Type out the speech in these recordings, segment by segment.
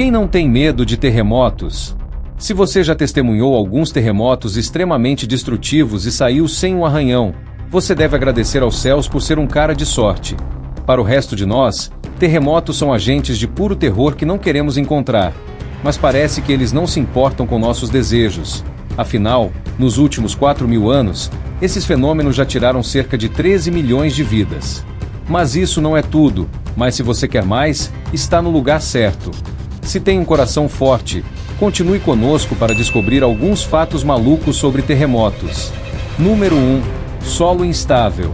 Quem não tem medo de terremotos? Se você já testemunhou alguns terremotos extremamente destrutivos e saiu sem um arranhão, você deve agradecer aos céus por ser um cara de sorte. Para o resto de nós, terremotos são agentes de puro terror que não queremos encontrar. Mas parece que eles não se importam com nossos desejos. Afinal, nos últimos 4.000 anos, esses fenômenos já tiraram cerca de 13 milhões de vidas. Mas isso não é tudo, mas se você quer mais, está no lugar certo. Se tem um coração forte, continue conosco para descobrir alguns fatos malucos sobre terremotos. Número 1. Solo instável.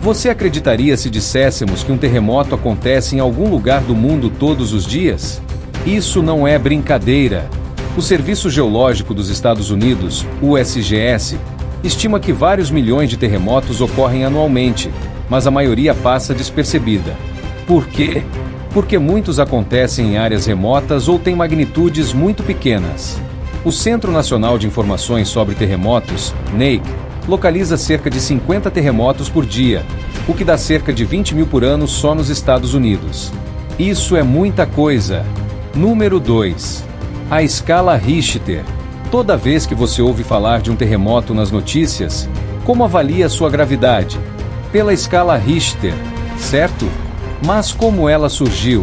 Você acreditaria se disséssemos que um terremoto acontece em algum lugar do mundo todos os dias? Isso não é brincadeira. O Serviço Geológico dos Estados Unidos, USGS, estima que vários milhões de terremotos ocorrem anualmente, mas a maioria passa despercebida. Por quê? Porque muitos acontecem em áreas remotas ou têm magnitudes muito pequenas. O Centro Nacional de Informações sobre Terremotos, NEIC, localiza cerca de 50 terremotos por dia, o que dá cerca de 20 mil por ano só nos Estados Unidos. Isso é muita coisa. Número 2. A escala Richter. Toda vez que você ouve falar de um terremoto nas notícias, como avalia sua gravidade? Pela escala Richter, certo? Mas como ela surgiu?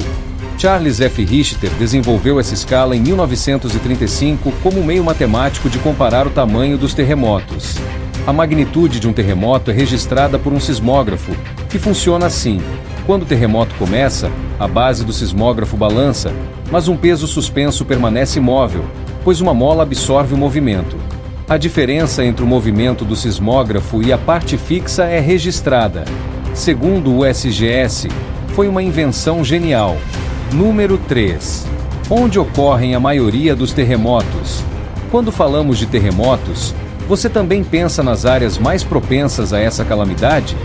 Charles F. Richter desenvolveu essa escala em 1935 como meio matemático de comparar o tamanho dos terremotos. A magnitude de um terremoto é registrada por um sismógrafo, que funciona assim. Quando o terremoto começa, a base do sismógrafo balança, mas um peso suspenso permanece imóvel, pois uma mola absorve o movimento. A diferença entre o movimento do sismógrafo e a parte fixa é registrada. Segundo o USGS, foi uma invenção genial. Número 3. Onde ocorrem a maioria dos terremotos? Quando falamos de terremotos, você também pensa nas áreas mais propensas a essa calamidade?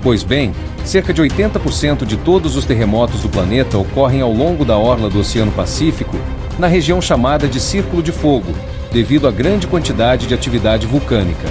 Pois bem, cerca de 80% de todos os terremotos do planeta ocorrem ao longo da orla do Oceano Pacífico, na região chamada de Círculo de Fogo, devido à grande quantidade de atividade vulcânica.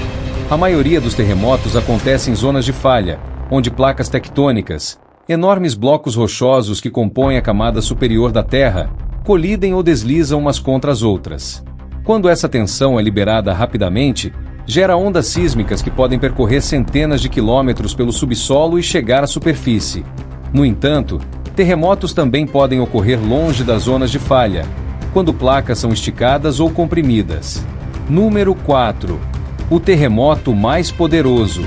A maioria dos terremotos acontece em zonas de falha, onde placas tectônicas, enormes blocos rochosos que compõem a camada superior da Terra, colidem ou deslizam umas contra as outras. Quando essa tensão é liberada rapidamente, gera ondas sísmicas que podem percorrer centenas de quilômetros pelo subsolo e chegar à superfície. No entanto, terremotos também podem ocorrer longe das zonas de falha, quando placas são esticadas ou comprimidas. Número 4. O terremoto mais poderoso.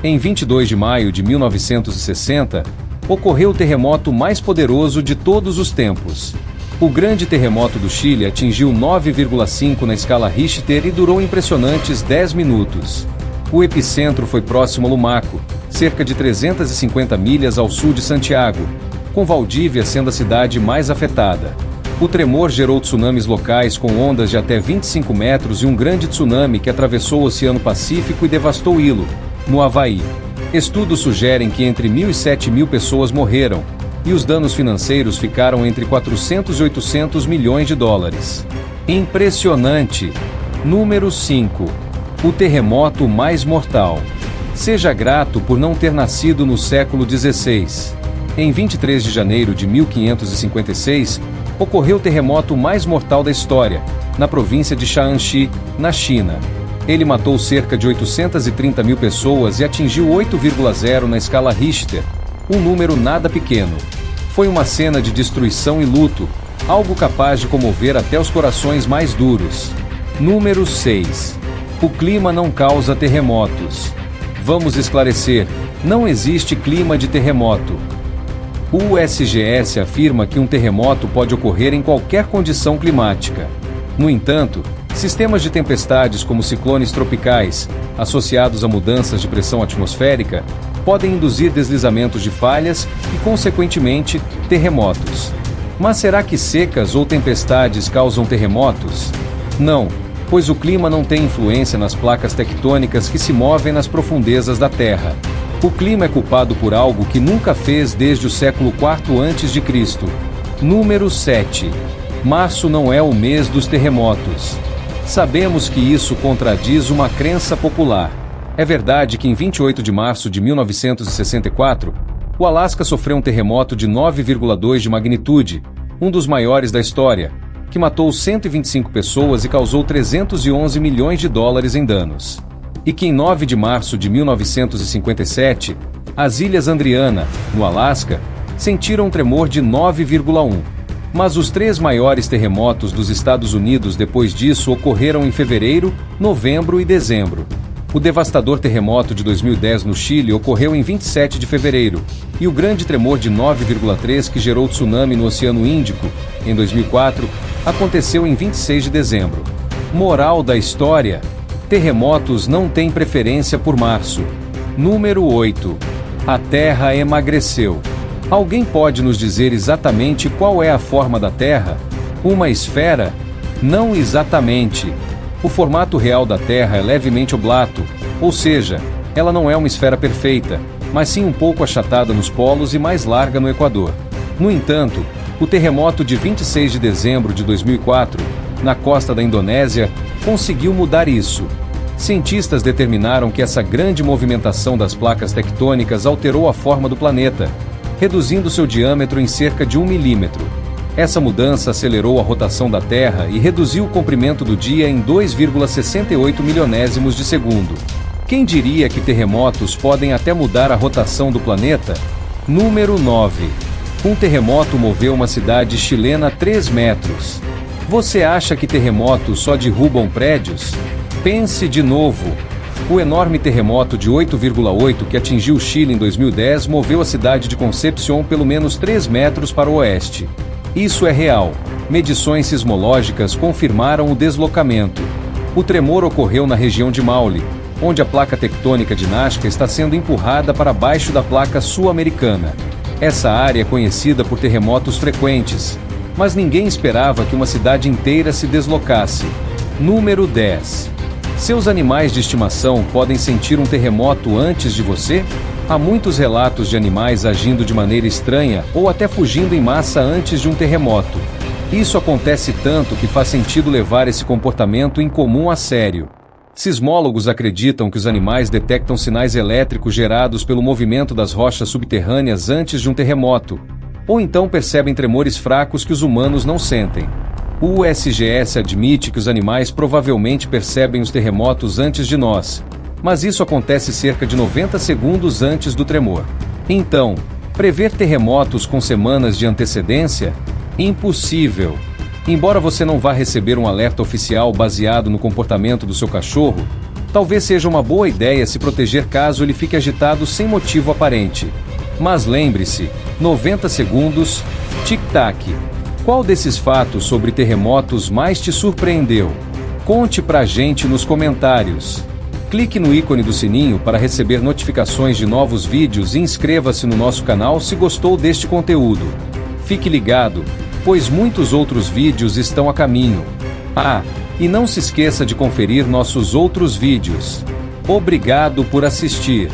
Em 22 de maio de 1960, ocorreu o terremoto mais poderoso de todos os tempos. O grande terremoto do Chile atingiu 9,5 na escala Richter e durou impressionantes 10 minutos. O epicentro foi próximo a Lumaco, cerca de 350 milhas ao sul de Santiago, com Valdívia sendo a cidade mais afetada. O tremor gerou tsunamis locais com ondas de até 25 metros e um grande tsunami que atravessou o Oceano Pacífico e devastou Hilo, no Havaí. Estudos sugerem que entre 1.000 e 7.000 pessoas morreram, e os danos financeiros ficaram entre 400 e 800 milhões de dólares. Impressionante! Número 5. O terremoto mais mortal. Seja grato por não ter nascido no século XVI. Em 23 de janeiro de 1556, ocorreu o terremoto mais mortal da história, na província de Shaanxi, na China. Ele matou cerca de 830 mil pessoas e atingiu 8,0 na escala Richter, um número nada pequeno. Foi uma cena de destruição e luto, algo capaz de comover até os corações mais duros. Número 6. O clima não causa terremotos. Vamos esclarecer, não existe clima de terremoto. O USGS afirma que um terremoto pode ocorrer em qualquer condição climática. No entanto, sistemas de tempestades como ciclones tropicais, associados a mudanças de pressão atmosférica, podem induzir deslizamentos de falhas e, consequentemente, terremotos. Mas será que secas ou tempestades causam terremotos? Não, pois o clima não tem influência nas placas tectônicas que se movem nas profundezas da Terra. O clima é culpado por algo que nunca fez desde o século IV a.C. Número 7. Março não é o mês dos terremotos. Sabemos que isso contradiz uma crença popular. É verdade que em 28 de março de 1964, o Alasca sofreu um terremoto de 9,2 de magnitude, um dos maiores da história, que matou 125 pessoas e causou 311 milhões de dólares em danos. E que em 9 de março de 1957, as Ilhas Andriana, no Alasca, sentiram um tremor de 9,1. Mas os 3 maiores terremotos dos Estados Unidos depois disso ocorreram em fevereiro, novembro e dezembro. O devastador terremoto de 2010 no Chile ocorreu em 27 de fevereiro, e o grande tremor de 9,3 que gerou tsunami no Oceano Índico, em 2004, aconteceu em 26 de dezembro. Moral da história: terremotos não têm preferência por março. Número 8. A Terra emagreceu. Alguém pode nos dizer exatamente qual é a forma da Terra? Uma esfera? Não exatamente. O formato real da Terra é levemente oblato, ou seja, ela não é uma esfera perfeita, mas sim um pouco achatada nos polos e mais larga no Equador. No entanto, o terremoto de 26 de dezembro de 2004, na costa da Indonésia, conseguiu mudar isso. Cientistas determinaram que essa grande movimentação das placas tectônicas alterou a forma do planeta, reduzindo seu diâmetro em cerca de 1 milímetro. Essa mudança acelerou a rotação da Terra e reduziu o comprimento do dia em 2,68 milionésimos de segundo. Quem diria que terremotos podem até mudar a rotação do planeta? Número 9. Um terremoto moveu uma cidade chilena 3 metros. Você acha que terremotos só derrubam prédios? Pense de novo. O enorme terremoto de 8,8 que atingiu o Chile em 2010 moveu a cidade de Concepción pelo menos 3 metros para o oeste. Isso é real. Medições sismológicas confirmaram o deslocamento. O tremor ocorreu na região de Maule, onde a placa tectônica de Nazca está sendo empurrada para baixo da placa sul-americana. Essa área é conhecida por terremotos frequentes, mas ninguém esperava que uma cidade inteira se deslocasse. Número 10. Seus animais de estimação podem sentir um terremoto antes de você? Há muitos relatos de animais agindo de maneira estranha ou até fugindo em massa antes de um terremoto. Isso acontece tanto que faz sentido levar esse comportamento incomum a sério. Sismólogos acreditam que os animais detectam sinais elétricos gerados pelo movimento das rochas subterrâneas antes de um terremoto, ou então percebem tremores fracos que os humanos não sentem. O USGS admite que os animais provavelmente percebem os terremotos antes de nós, mas isso acontece cerca de 90 segundos antes do tremor. Então, prever terremotos com semanas de antecedência? Impossível. Embora você não vá receber um alerta oficial baseado no comportamento do seu cachorro, talvez seja uma boa ideia se proteger caso ele fique agitado sem motivo aparente. Mas lembre-se, 90 segundos, tic-tac. Qual desses fatos sobre terremotos mais te surpreendeu? Conte pra gente nos comentários. Clique no ícone do sininho para receber notificações de novos vídeos e inscreva-se no nosso canal se gostou deste conteúdo. Fique ligado, pois muitos outros vídeos estão a caminho. E não se esqueça de conferir nossos outros vídeos. Obrigado por assistir.